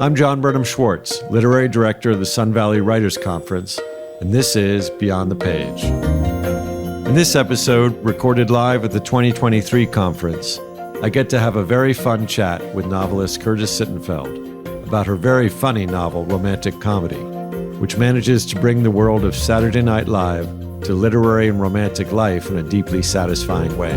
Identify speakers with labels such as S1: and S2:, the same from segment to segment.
S1: I'm John Burnham Schwartz, Literary Director of the Sun Valley Writers Conference, and this is Beyond the Page. In this episode, recorded live at the 2023 conference, I get to have a very fun chat with novelist Curtis Sittenfeld about her very funny novel, Romantic Comedy, which manages to bring the world of Saturday Night Live to literary and romantic life in a deeply satisfying way.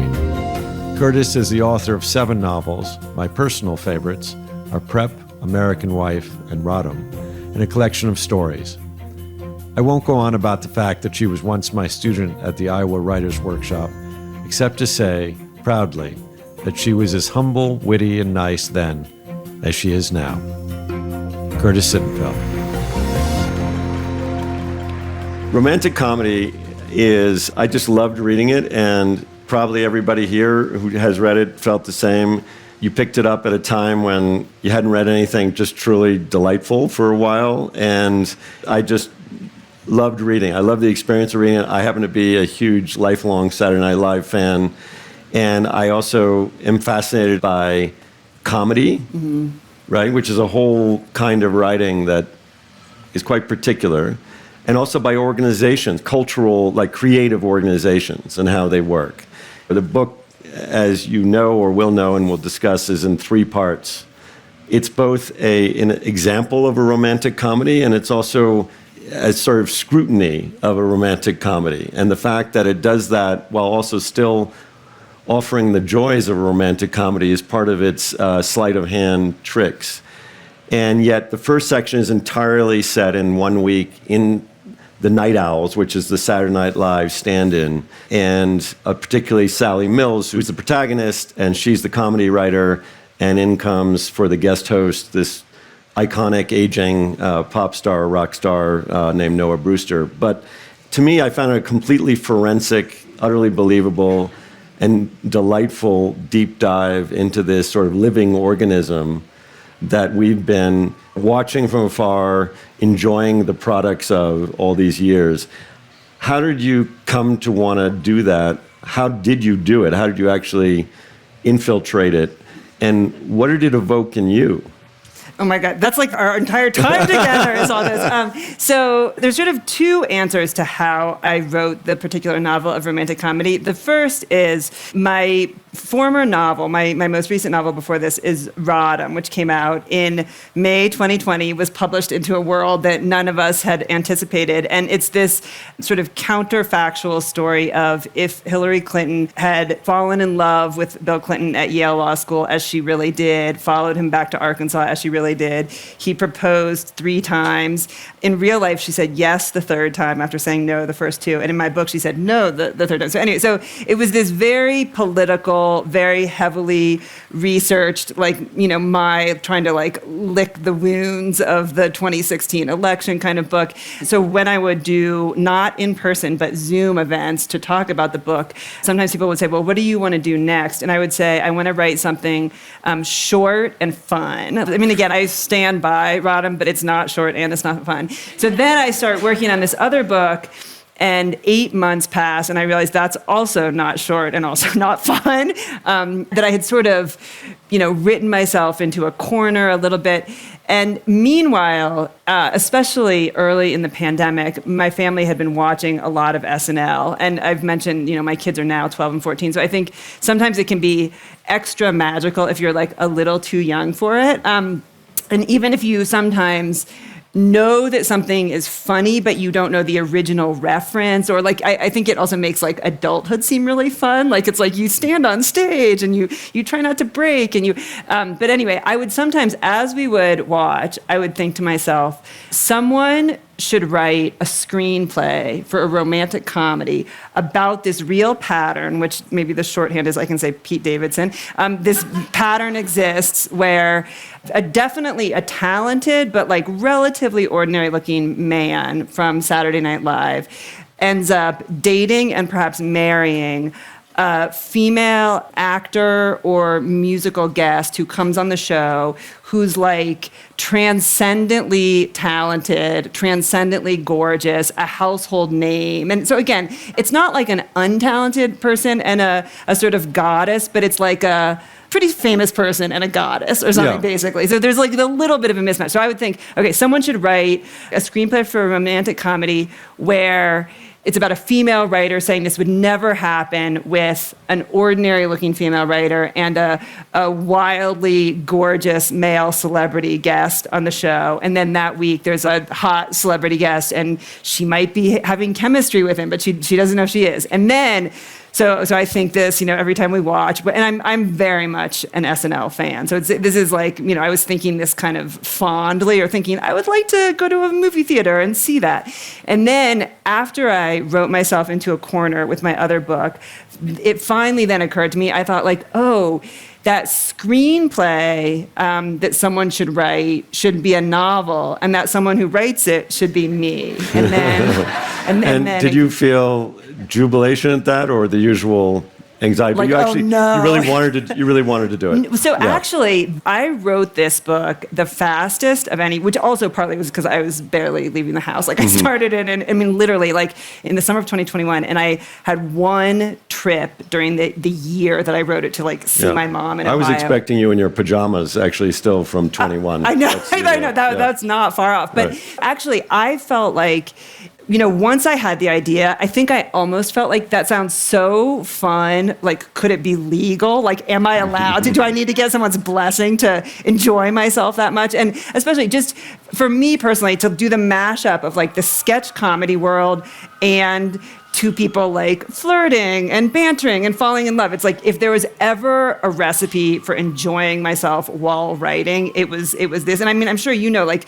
S1: Curtis is the author of 7 novels. My personal favorites are Prep, American Wife, and Rodham, and a collection of stories. I won't go on about the fact that she was once my student at the Iowa Writers Workshop, except to say, proudly, that she was as humble, witty, and nice then as she is now. Curtis Sittenfeld. Romantic Comedy is, I just loved reading it, and probably everybody here who has read it felt the same. You picked it up at a time when you hadn't read anything just truly delightful for a while, and I just loved reading. I loved the experience of reading it. I happen to be a huge lifelong Saturday Night Live fan, and I also am fascinated by comedy, right, which is a whole kind of writing that is quite particular, and also by organizations, cultural, like creative organizations and how they work. The book, as you know or will know and we'll discuss, is in 3 parts. It's both an example of a romantic comedy, and it's also a sort of scrutiny of a romantic comedy. And the fact that it does that while also still offering the joys of a romantic comedy is part of its sleight of hand tricks. And yet the first section is entirely set in 1 week in the Night Owls, which is the Saturday Night Live stand-in, and particularly Sally Mills, who's the protagonist, and she's the comedy writer, and in comes for the guest host this iconic aging pop star, rock star named Noah Brewster. But to me, I found it a completely forensic, utterly believable, and delightful deep dive into this sort of living organism that we've been watching from afar, enjoying the products of all these years. How did you come to want to do that? How did you do it? How did you actually infiltrate it? And what did it evoke in you?
S2: Oh my God, that's like our entire time together is all this. So there's sort of 2 answers to how I wrote the particular novel of romantic comedy. The first is my former novel, my most recent novel before this is Rodham, which came out in May 2020, was published into a world that none of us had anticipated. And it's this sort of counterfactual story of if Hillary Clinton had fallen in love with Bill Clinton at Yale Law School, as she really did, followed him back to Arkansas, as she really did. He proposed 3 times. In real life, she said yes the 3rd time after saying no the first 2. And in my book, she said no the 3rd time. So anyway, so it was this very political, very heavily researched, like, you know, my trying to like lick the wounds of the 2016 election kind of book. So when I would do not in person, but Zoom events to talk about the book, sometimes people would say, well, what do you want to do next? And I would say, I want to write something short and fun. I mean, again, I stand by Rodham, but it's not short and it's not fun. So then I start working on this other book, and 8 months pass, and I realized that's also not short and also not fun, that I had sort of, you know, written myself into a corner a little bit. And meanwhile, especially early in the pandemic, my family had been watching a lot of SNL. And I've mentioned, you know, my kids are now 12 and 14, so I think sometimes it can be extra magical if you're like a little too young for it. And even if you sometimes know that something is funny, but you don't know the original reference, or like, I think it also makes like adulthood seem really fun. Like it's like you stand on stage and you try not to break and you, but anyway, I would sometimes, as we would watch, I would think to myself, someone should write a screenplay for a romantic comedy about this real pattern, which maybe the shorthand is I can say Pete Davidson. This pattern exists where definitely a talented but like relatively ordinary looking man from Saturday Night Live ends up dating and perhaps marrying a female actor or musical guest who comes on the show who's like transcendently talented, transcendently gorgeous, a household name. And so again, it's not like an untalented person and a sort of goddess, but it's like a pretty famous person and a goddess or something, basically. So there's like a little bit of a mismatch. So I would think, okay, someone should write a screenplay for a romantic comedy where it's about a female writer saying this would never happen with an ordinary-looking female writer and a wildly gorgeous male celebrity guest on the show. And then that week, there's a hot celebrity guest, and she might be having chemistry with him, but she doesn't know she is. And then So I think this, every time we watch, and I'm very much an SNL fan. So this is like, I was thinking this kind of fondly, or thinking I would like to go to a movie theater and see that. And then after I wrote myself into a corner with my other book, it finally then occurred to me, I thought like, oh, that screenplay that someone should write should be a novel, and that someone who writes it should be me. And then, and then
S1: did you feel jubilation at that, or the usual anxiety?
S2: Like,
S1: you actually,
S2: oh no.
S1: you really wanted to do it.
S2: So actually, I wrote this book the fastest of any, which also partly was because I was barely leaving the house. Like I started it, literally like in the summer of 2021, and I had one trip during the year that I wrote it to like see my mom in Ohio.
S1: I was expecting you in your pajamas, actually, still from 21.
S2: I know, that's not far off. But actually, I felt like, once I had the idea, I think I almost felt like that sounds so fun. Like, could it be legal? Like, am I allowed to? Do I need to get someone's blessing to enjoy myself that much? And especially just for me personally, to do the mashup of like the sketch comedy world and two people like flirting and bantering and falling in love. It's like if there was ever a recipe for enjoying myself while writing, it was this. And I mean, I'm sure like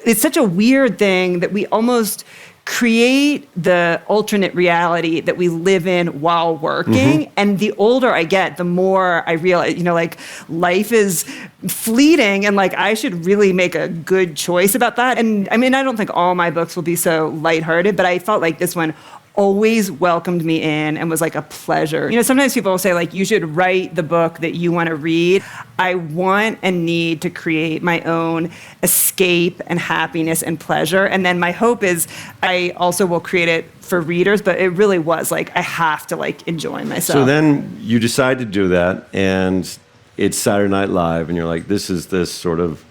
S2: it's such a weird thing that we almost create the alternate reality that we live in while working. And the older I get, the more I realize, like life is fleeting, and like I should really make a good choice about that. And I mean, I don't think all my books will be so lighthearted, but I felt like this one always welcomed me in and was like a pleasure. Sometimes people will say like, you should write the book that you want to read. I want and need to create my own escape and happiness and pleasure. And then my hope is I also will create it for readers, but it really was like, I have to like enjoy myself.
S1: So then you decide to do that, and it's Saturday Night Live, and you're like, this is this sort of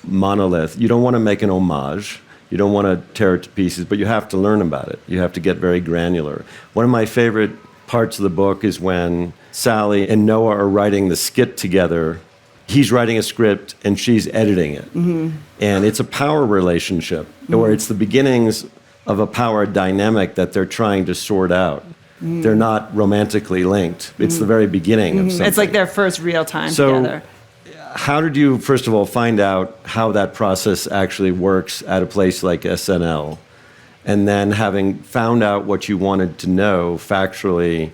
S1: monolith. You don't want to make an homage. You don't want to tear it to pieces, but you have to learn about it. You have to get very granular. One of my favorite parts of the book is when Sally and Noah are writing the skit together. He's writing a script and she's editing it. And it's a power relationship, or it's the beginnings of a power dynamic that they're trying to sort out. They're not romantically linked. It's the very beginning of something.
S2: It's like their first real time together.
S1: How did you, first of all, find out how that process actually works at a place like SNL? And then having found out what you wanted to know factually,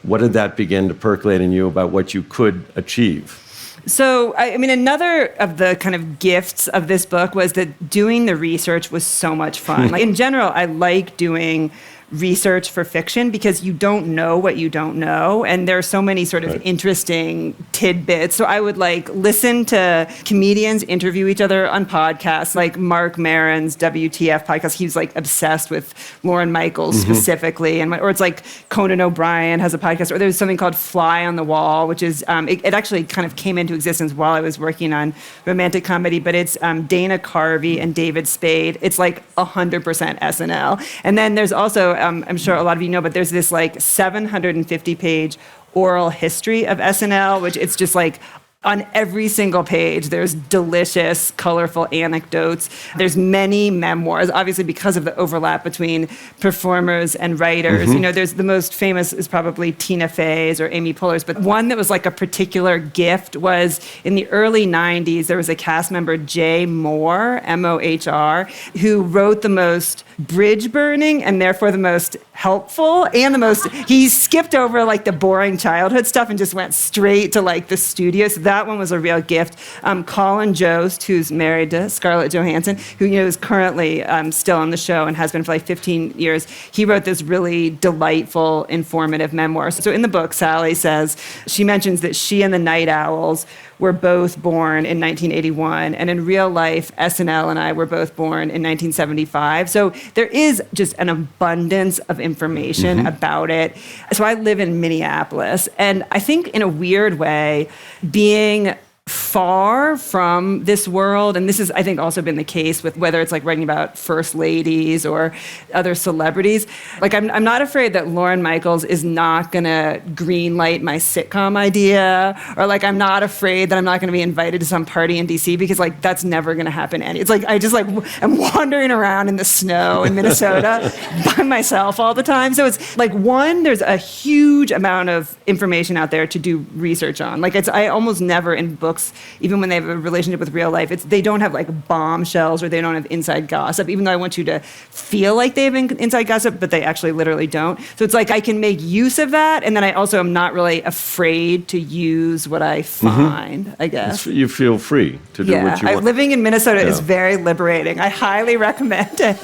S1: what did that begin to percolate in you about what you could achieve?
S2: So, I mean, another of the kind of gifts of this book was that doing the research was so much fun. Like, in general, I like doing research for fiction because you don't know what you don't know, and there are so many sort of interesting tidbits. So I would like listen to comedians interview each other on podcasts, like Mark Maron's WTF podcast. He was like obsessed with Lorne Michaels specifically, or it's like Conan O'Brien has a podcast, or there's something called Fly on the Wall, which is it actually kind of came into existence while I was working on romantic comedy, but it's Dana Carvey and David Spade. It's like 100% SNL. And then there's also I'm sure a lot of you know, but there's this like 750-page oral history of SNL, which it's just like on every single page, there's delicious, colorful anecdotes. There's many memoirs, obviously because of the overlap between performers and writers. There's the most famous is probably Tina Fey's or Amy Poehler's, but one that was like a particular gift was in the early 90s, there was a cast member, Jay Mohr, M-O-H-R, who wrote the most bridge-burning and therefore the most helpful and the most, he skipped over like the boring childhood stuff and just went straight to like the studio. So that one was a real gift. Colin Jost, who's married to Scarlett Johansson, who is currently still on the show and has been for like 15 years, he wrote this really delightful, informative memoir. So in the book, Sally says, she mentions that she and the Night Owls were both born in 1981. And in real life, SNL and I were both born in 1975. So there is just an abundance of information about it. So I live in Minneapolis. And I think in a weird way, being far from this world, and this has, I think, also been the case with whether it's like writing about first ladies or other celebrities. Like, I'm not afraid that Lorne Michaels is not going to green light my sitcom idea, or like I'm not afraid that I'm not going to be invited to some party in DC, because like that's never going to happen. It's like I just like am wandering around in the snow in Minnesota by myself all the time. So it's like, one, there's a huge amount of information out there to do research on. Like I almost never in books, even when they have a relationship with real life, they don't have like bombshells or they don't have inside gossip, even though I want you to feel like they have inside gossip, but they actually literally don't. So it's like I can make use of that, and then I also am not really afraid to use what I find, I guess.
S1: You feel free to do what you want.
S2: Living in Minnesota is very liberating. I highly recommend it.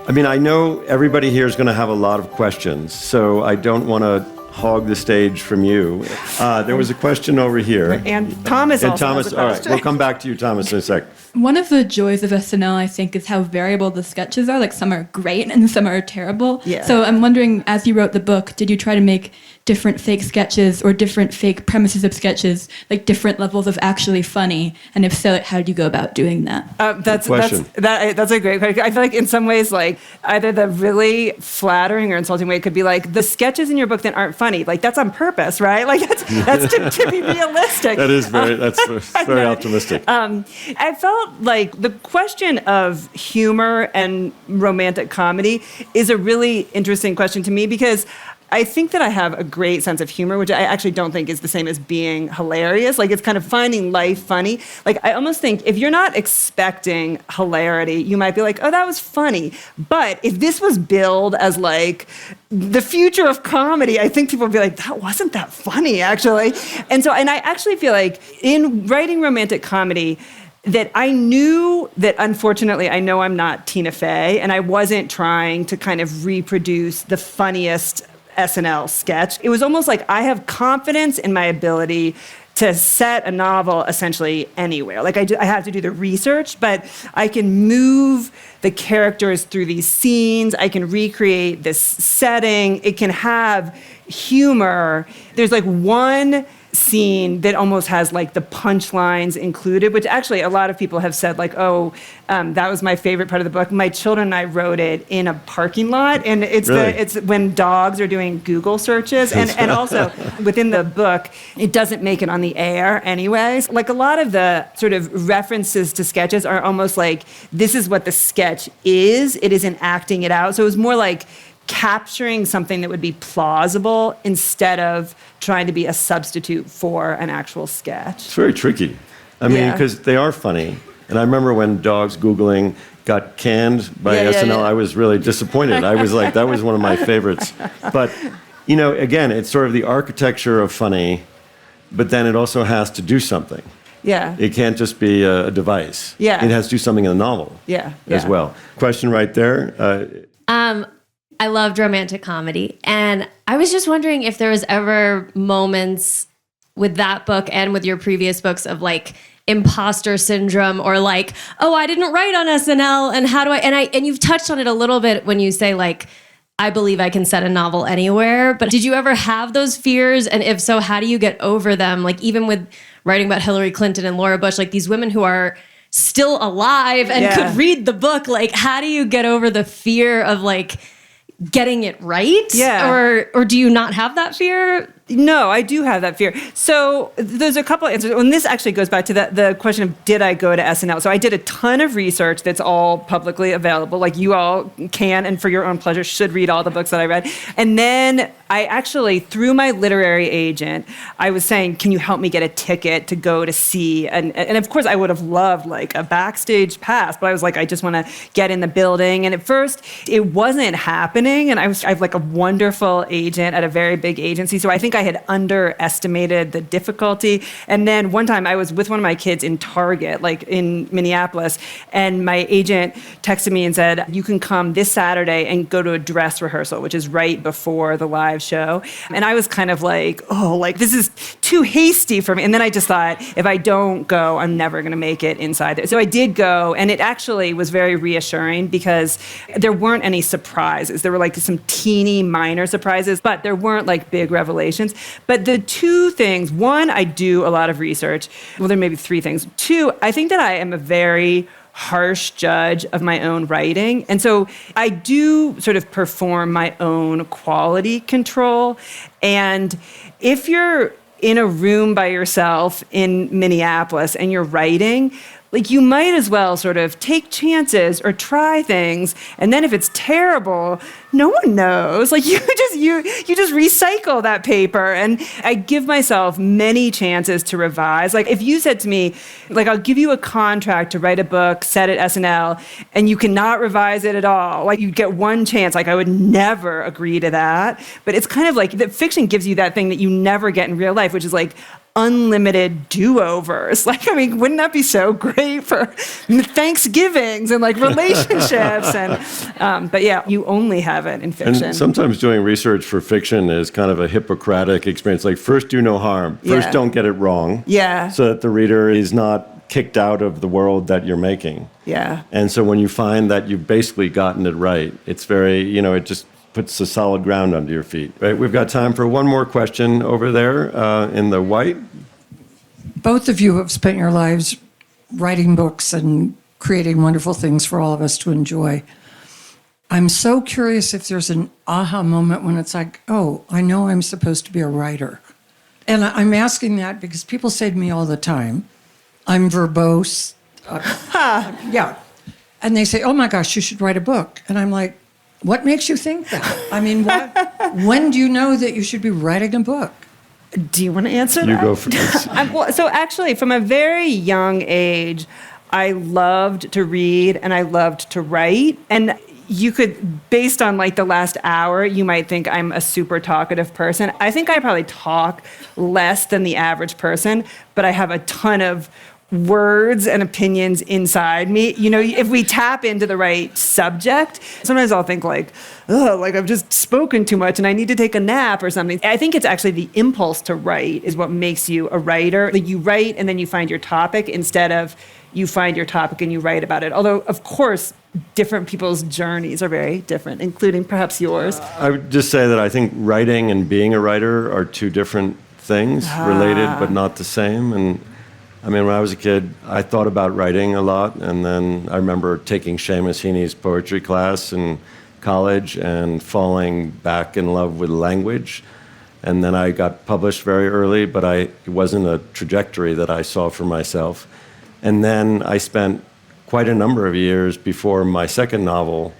S1: I mean, I know everybody here is going to have a lot of questions, so I don't want to hog the stage from you. There was a question over here.
S2: And Thomas also has a
S1: all right,
S2: question.
S1: we'll come back to you, Thomas, in a sec.
S3: One of the joys of SNL, I think, is how variable the sketches are. Like, some are great and some are terrible.
S2: Yeah.
S3: So I'm wondering, as you wrote the book, did you try to make different fake sketches or different fake premises of sketches, like different levels of actually funny? And if so, how did you go about doing that?
S2: That's a great question. I feel like in some ways, like either the really flattering or insulting way could be like the sketches in your book that aren't funny. Like that's on purpose, right? Like that's to be realistic.
S1: That's very optimistic.
S2: I felt like the question of humor and romantic comedy is a really interesting question to me, because I think that I have a great sense of humor, which I actually don't think is the same as being hilarious. Like, it's kind of finding life funny. Like, I almost think if you're not expecting hilarity, you might be like, oh, that was funny. But if this was billed as like the future of comedy, I think people would be like, that wasn't that funny, actually. And I actually feel like in writing romantic comedy, that I knew that, unfortunately, I know I'm not Tina Fey, and I wasn't trying to kind of reproduce the funniest SNL sketch. It was almost like I have confidence in my ability to set a novel essentially anywhere. Like I have to do the research, but I can move the characters through these scenes. I can recreate this setting. It can have humor. There's like one scene that almost has like the punchlines included, which actually a lot of people have said like, oh, that was my favorite part of the book. My children and I wrote it in a parking lot, and it's when dogs are doing Google searches, and also within the book, it doesn't make it on the air anyways. Like a lot of the sort of references to sketches are almost like, this is what the sketch is. It isn't acting it out. So it was more like capturing something that would be plausible instead of trying to be a substitute for an actual sketch.
S1: It's very tricky. I mean, because they are funny. And I remember when Dogs Googling got canned by SNL, I was really disappointed. I was like, that was one of my favorites. But, you know, again, it's sort of the architecture of funny, but then it also has to do something.
S2: Yeah.
S1: It can't just be a device.
S2: Yeah.
S1: It has to do something in the novel as well. Question right there.
S4: I loved romantic comedy. And I was just wondering if there was ever moments with that book and with your previous books of like imposter syndrome, or like, oh, I didn't write on SNL, and how do I, and you've touched on it a little bit when you say like, I believe I can set a novel anywhere. But did you ever have those fears? And if so, how do you get over them? Like even with writing about Hillary Clinton and Laura Bush, like these women who are still alive and could read the book, like how do you get over the fear of like getting it right?
S2: Yeah.
S4: Or do you not have that fear?
S2: No, I do have that fear. So there's a couple of answers. And this actually goes back to the question of, did I go to SNL? So I did a ton of research that's all publicly available. Like you all can, and for your own pleasure, should read all the books that I read. And then I actually, through my literary agent, I was saying, can you help me get a ticket to go to see? And of course, I would have loved like a backstage pass, but I was like, I just want to get in the building. And at first, it wasn't happening. And I have like a wonderful agent at a very big agency. So I think think I had underestimated the difficulty. And then one time I was with one of my kids in Target, like in Minneapolis, and my agent texted me and said, you can come this Saturday and go to a dress rehearsal, which is right before the live show. And I was kind of like, oh, like this is too hasty for me. And then I just thought, if I don't go, I'm never going to make it inside there. So I did go, and it actually was very reassuring because there weren't any surprises. There were like some teeny minor surprises, but there weren't like big revelations. But the two things, one, I do a lot of research. Well, there may be three things. Two, I think that I am a very harsh judge of my own writing. And so I do sort of perform my own quality control. And if you're in a room by yourself in Minneapolis and you're writing, like you might as well sort of take chances or try things, and then if it's terrible, no one knows. Like you just recycle that paper. And I give myself many chances to revise. Like if you said to me, like I'll give you a contract to write a book set at SNL, and you cannot revise it at all. Like you get one chance. Like I would never agree to that. But it's kind of like that fiction gives you that thing that you never get in real life, which is like unlimited do-overs. Like, I mean, wouldn't that be so great for Thanksgivings and like relationships? And but yeah, you only have it in fiction.
S1: And sometimes doing research for fiction is kind of a Hippocratic experience. Like, first do no harm. First, don't get it wrong.
S2: Yeah.
S1: So that the reader is not kicked out of the world that you're making.
S2: Yeah.
S1: And so when you find that you've basically gotten it right, it's very, it just puts the solid ground under your feet. Right? We've got time for one more question over there in the white.
S5: Both of you have spent your lives writing books and creating wonderful things for all of us to enjoy. I'm so curious if there's an aha moment when it's like, oh, I know I'm supposed to be a writer. And I'm asking that because people say to me all the time, I'm verbose. Yeah. And they say, oh my gosh, you should write a book. And I'm like, what makes you think that? I mean, when do you know that you should be writing a book?
S2: Do you want to answer that?
S1: You go first.
S2: So actually, from a very young age, I loved to read and I loved to write. And you could, based on like the last hour, you might think I'm a super talkative person. I think I probably talk less than the average person, but I have a ton of words and opinions inside me. If we tap into the right subject, sometimes I'll think like, oh, like I've just spoken too much and I need to take a nap or something. I think it's actually the impulse to write is what makes you a writer. Like you write and then you find your topic instead of you find your topic and you write about it. Although, of course, different people's journeys are very different, including perhaps yours.
S1: I would just say that I think writing and being a writer are two different things, related but not the same. And I mean, when I was a kid, I thought about writing a lot, and then I remember taking Seamus Heaney's poetry class in college and falling back in love with language. And then I got published very early, but it wasn't a trajectory that I saw for myself. And then I spent quite a number of years before my second novel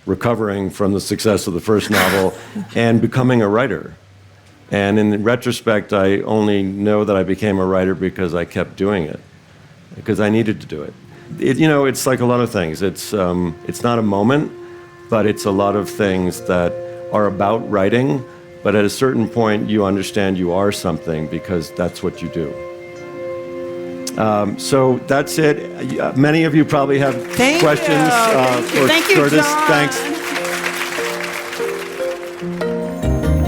S1: recovering from the success of the first novel and becoming a writer. And in retrospect, I only know that I became a writer because I kept doing it, because I needed to do it. It's like a lot of things. It's not a moment, but it's a lot of things that are about writing. But at a certain point, you understand you are something because that's what you do. So that's it. Many of you probably have questions for
S2: Thank you,
S1: Curtis.
S2: John.
S1: Thanks.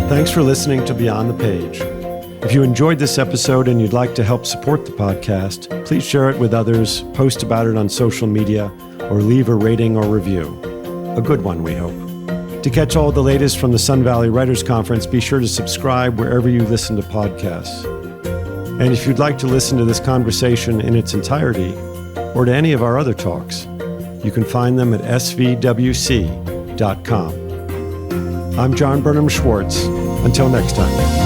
S6: Thanks for listening to Beyond the Page. If you enjoyed this episode and you'd like to help support the podcast, please share it with others, post about it on social media, or leave a rating or review. A good one, we hope. To catch all the latest from the Sun Valley Writers Conference, be sure to subscribe wherever you listen to podcasts. And if you'd like to listen to this conversation in its entirety, or to any of our other talks, you can find them at svwc.com. I'm John Burnham Schwartz. Until next time.